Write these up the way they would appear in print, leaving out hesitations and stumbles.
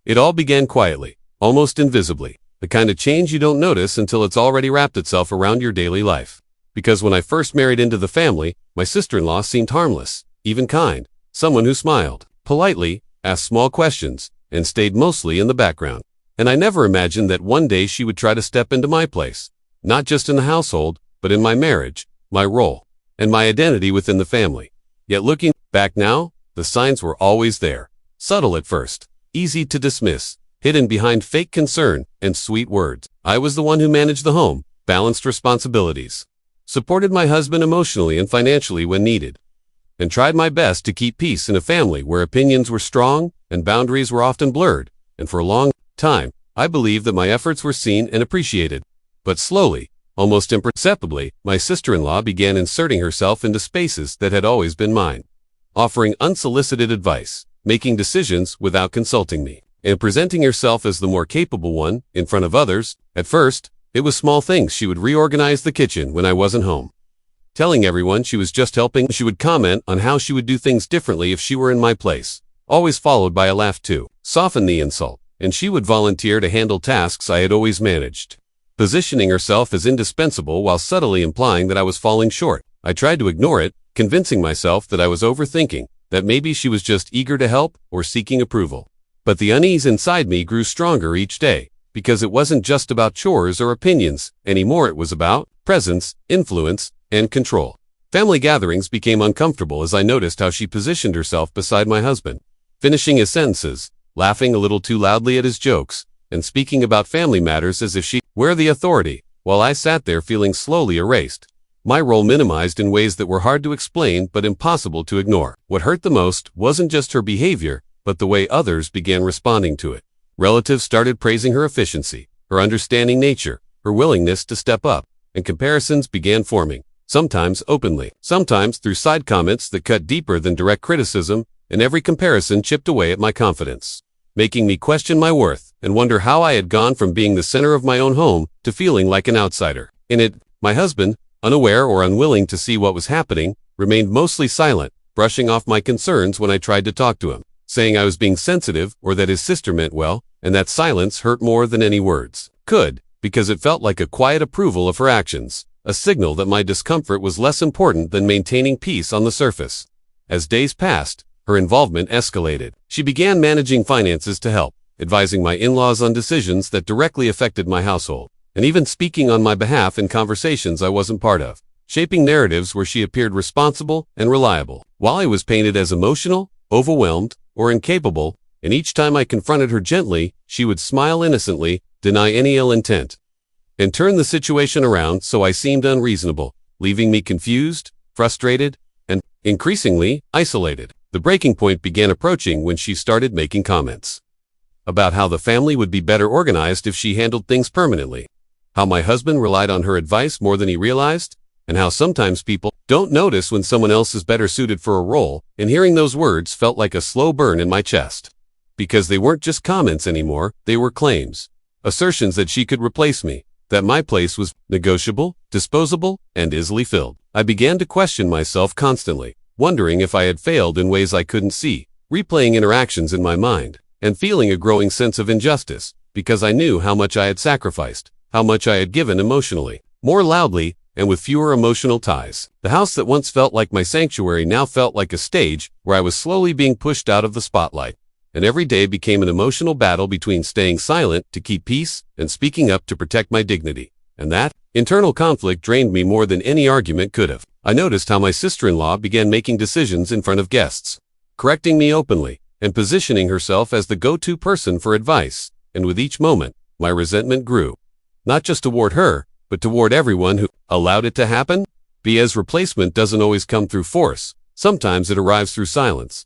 It all began quietly, almost invisibly, the kind of change you don't notice until it's already wrapped itself around your daily life. Because when I first married into the family, my sister-in-law seemed harmless, even kind, someone who smiled, politely, asked small questions, and stayed mostly in the background. And I never imagined that one day she would try to step into my place, not just in the household, but in my marriage, my role, and my identity within the family. Yet looking back now, the signs were always there, subtle at first, easy to dismiss, hidden behind fake concern and sweet words. I was the one who managed the home, balanced responsibilities, supported my husband emotionally and financially when needed, and tried my best to keep peace in a family where opinions were strong and boundaries were often blurred. And for a long time, I believed that my efforts were seen and appreciated. But slowly, almost imperceptibly, my sister-in-law began inserting herself into spaces that had always been mine, offering unsolicited advice, making decisions without consulting me, and presenting herself as the more capable one in front of others. At first, it was small things. She would reorganize the kitchen when I wasn't home, telling everyone she was just helping. She would comment on how she would do things differently if she were in my place, always followed by a laugh to soften the insult, and she would volunteer to handle tasks I had always managed, positioning herself as indispensable while subtly implying that I was falling short. I tried to ignore it, convincing myself that I was overthinking, that maybe she was just eager to help or seeking approval. But the unease inside me grew stronger each day, because it wasn't just about chores or opinions anymore. It was about presence, influence, and control. Family gatherings became uncomfortable as I noticed how she positioned herself beside my husband, finishing his sentences, laughing a little too loudly at his jokes, and speaking about family matters as if she were the authority, while I sat there feeling slowly erased, my role minimized in ways that were hard to explain but impossible to ignore. What hurt the most wasn't just her behavior, but the way others began responding to it. Relatives started praising her efficiency, her understanding nature, her willingness to step up, and comparisons began forming, sometimes openly, sometimes through side comments that cut deeper than direct criticism, and every comparison chipped away at my confidence, making me question my worth and wonder how I had gone from being the center of my own home to feeling like an outsider. In it, my husband, unaware or unwilling to see what was happening, remained mostly silent, brushing off my concerns when I tried to talk to him, saying I was being sensitive or that his sister meant well, and that silence hurt more than any words could, because it felt like a quiet approval of her actions, a signal that my discomfort was less important than maintaining peace on the surface. As days passed, her involvement escalated. She began managing finances to help, advising my in-laws on decisions that directly affected my household, and even speaking on my behalf in conversations I wasn't part of, shaping narratives where she appeared responsible and reliable, while I was painted as emotional, overwhelmed, or incapable. And each time I confronted her gently, she would smile innocently, deny any ill intent, and turn the situation around so I seemed unreasonable, leaving me confused, frustrated, and, increasingly, isolated. The breaking point began approaching when she started making comments about how the family would be better organized if she handled things permanently, how my husband relied on her advice more than he realized, and how sometimes people don't notice when someone else is better suited for a role. And hearing those words felt like a slow burn in my chest, because they weren't just comments anymore, they were claims, assertions that she could replace me, that my place was negotiable, disposable, and easily filled. I began to question myself constantly, wondering if I had failed in ways I couldn't see, replaying interactions in my mind, and feeling a growing sense of injustice, because I knew how much I had sacrificed, how much I had given emotionally, more loudly, and with fewer emotional ties. The house that once felt like my sanctuary now felt like a stage where I was slowly being pushed out of the spotlight, and every day became an emotional battle between staying silent to keep peace and speaking up to protect my dignity. And that internal conflict drained me more than any argument could have. I noticed how my sister-in-law began making decisions in front of guests, correcting me openly, and positioning herself as the go-to person for advice. And with each moment, my resentment grew, not just toward her, but toward everyone who allowed it to happen. As replacement doesn't always come through force. Sometimes it arrives through silence,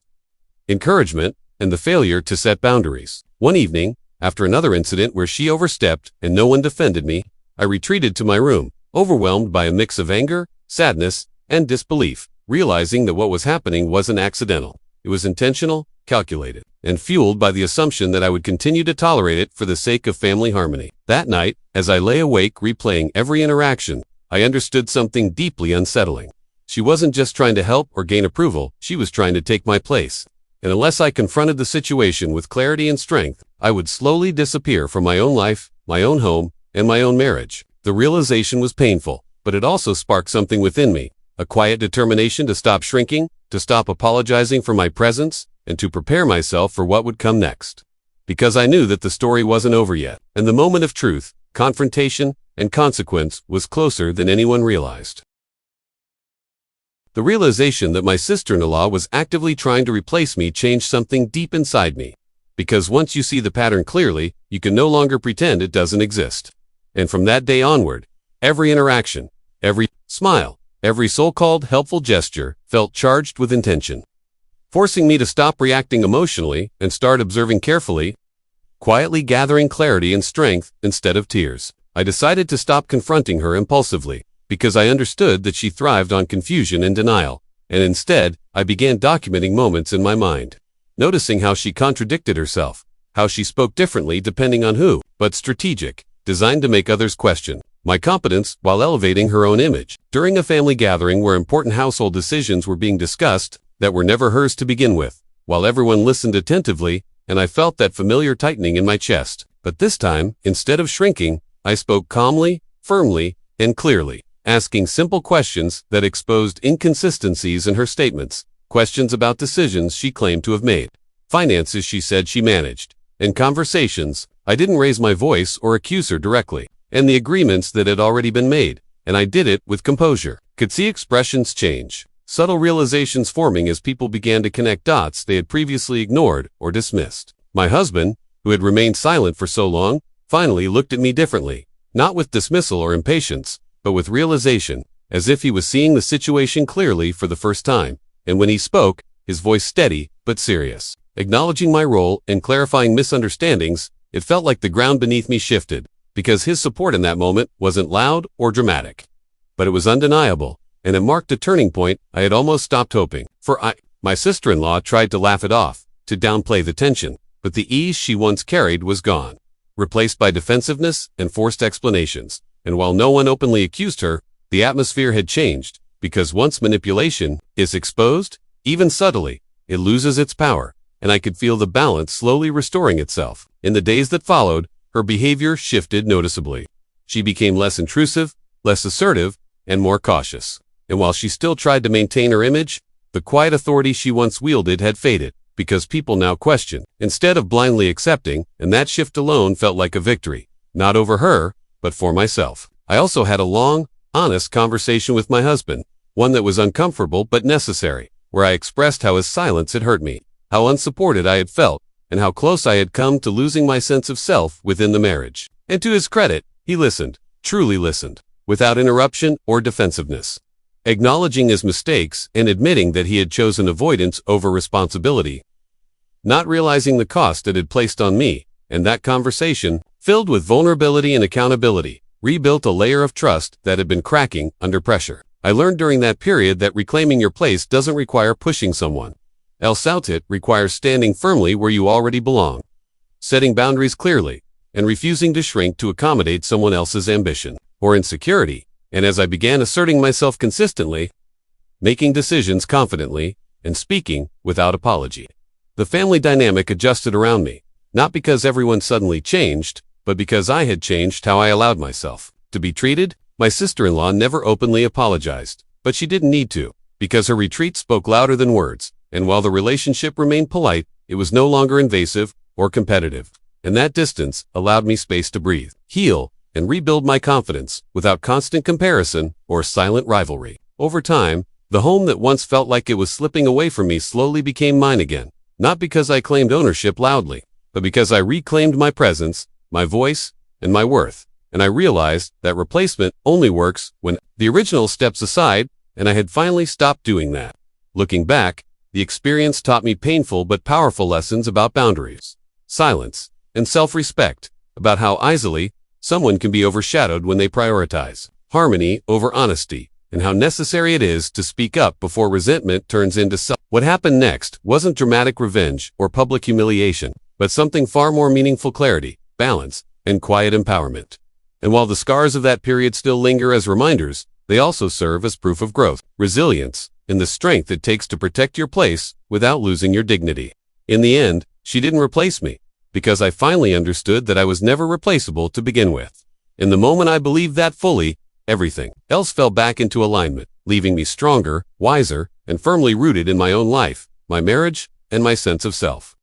encouragement, and the failure to set boundaries. One evening, after another incident where she overstepped and no one defended me, I retreated to my room, overwhelmed by a mix of anger, sadness, and disbelief, realizing that what was happening wasn't accidental. It was intentional, calculated, and fueled by the assumption that I would continue to tolerate it for the sake of family harmony. That night, as I lay awake replaying every interaction, I understood something deeply unsettling. She wasn't just trying to help or gain approval, she was trying to take my place. And unless I confronted the situation with clarity and strength, I would slowly disappear from my own life, my own home, and my own marriage. The realization was painful, but it also sparked something within me, a quiet determination to stop shrinking, to stop apologizing for my presence, and to prepare myself for what would come next. Because I knew that the story wasn't over yet, and the moment of truth, confrontation, and consequence was closer than anyone realized. The realization that my sister-in-law was actively trying to replace me changed something deep inside me. Because once you see the pattern clearly, you can no longer pretend it doesn't exist. And from that day onward, every interaction, every smile, every so-called helpful gesture felt charged with intention, forcing me to stop reacting emotionally and start observing carefully, quietly gathering clarity and strength instead of tears. I decided to stop confronting her impulsively, because I understood that she thrived on confusion and denial, and instead, I began documenting moments in my mind, noticing how she contradicted herself, how she spoke differently depending on who, but strategic, designed to make others question my competence while elevating her own image. During a family gathering where important household decisions were being discussed that were never hers to begin with, while everyone listened attentively, and I felt that familiar tightening in my chest. But this time, instead of shrinking, I spoke calmly, firmly, and clearly, asking simple questions that exposed inconsistencies in her statements, questions about decisions she claimed to have made, finances she said she managed, and conversations. I didn't raise my voice or accuse her directly, and the agreements that had already been made, and I did it with composure. Could see expressions change, subtle realizations forming as people began to connect dots they had previously ignored or dismissed. My husband, who had remained silent for so long, finally looked at me differently, not with dismissal or impatience, but with realization, as if he was seeing the situation clearly for the first time. And when he spoke, his voice steady but serious, acknowledging my role and clarifying misunderstandings, it felt like the ground beneath me shifted, because his support in that moment wasn't loud or dramatic, but it was undeniable, and it marked a turning point I had almost stopped hoping for. My sister-in-law tried to laugh it off, to downplay the tension, but the ease she once carried was gone, replaced by defensiveness and forced explanations. And while no one openly accused her, the atmosphere had changed, because once manipulation is exposed, even subtly, it loses its power, and I could feel the balance slowly restoring itself. In the days that followed, her behavior shifted noticeably. She became less intrusive, less assertive, and more cautious. And while she still tried to maintain her image, the quiet authority she once wielded had faded, because people now questioned, instead of blindly accepting, and that shift alone felt like a victory, not over her, but for myself. I also had a long, honest conversation with my husband, one that was uncomfortable but necessary, where I expressed how his silence had hurt me, how unsupported I had felt, and how close I had come to losing my sense of self within the marriage. And to his credit, he listened, truly listened, without interruption or defensiveness, acknowledging his mistakes and admitting that he had chosen avoidance over responsibility, not realizing the cost it had placed on me. And that conversation, filled with vulnerability and accountability, rebuilt a layer of trust that had been cracking under pressure. I learned during that period that reclaiming your place doesn't require pushing someone else out. It requires standing firmly where you already belong, setting boundaries clearly, and refusing to shrink to accommodate someone else's ambition or insecurity. And as I began asserting myself consistently, making decisions confidently, and speaking without apology, the family dynamic adjusted around me, not because everyone suddenly changed, but because I had changed how I allowed myself to be treated. My sister-in-law never openly apologized, but she didn't need to, because her retreat spoke louder than words, and while the relationship remained polite, it was no longer invasive or competitive. And that distance allowed me space to breathe, heal, and rebuild my confidence without constant comparison or silent rivalry. Over time, the home that once felt like it was slipping away from me slowly became mine again, not because I claimed ownership loudly, but because I reclaimed my presence, my voice, and my worth. And I realized that replacement only works when the original steps aside, and I had finally stopped doing that. Looking back, the experience taught me painful but powerful lessons about boundaries, silence, and self-respect, about how easily someone can be overshadowed when they prioritize harmony over honesty, and how necessary it is to speak up before resentment turns into self. What happened next wasn't dramatic revenge or public humiliation, but something far more meaningful: clarity, balance, and quiet empowerment. And while the scars of that period still linger as reminders, they also serve as proof of growth, resilience, and the strength it takes to protect your place without losing your dignity. In the end, she didn't replace me, because I finally understood that I was never replaceable to begin with. In the moment I believed that fully, everything else fell back into alignment, leaving me stronger, wiser, and firmly rooted in my own life, my marriage, and my sense of self.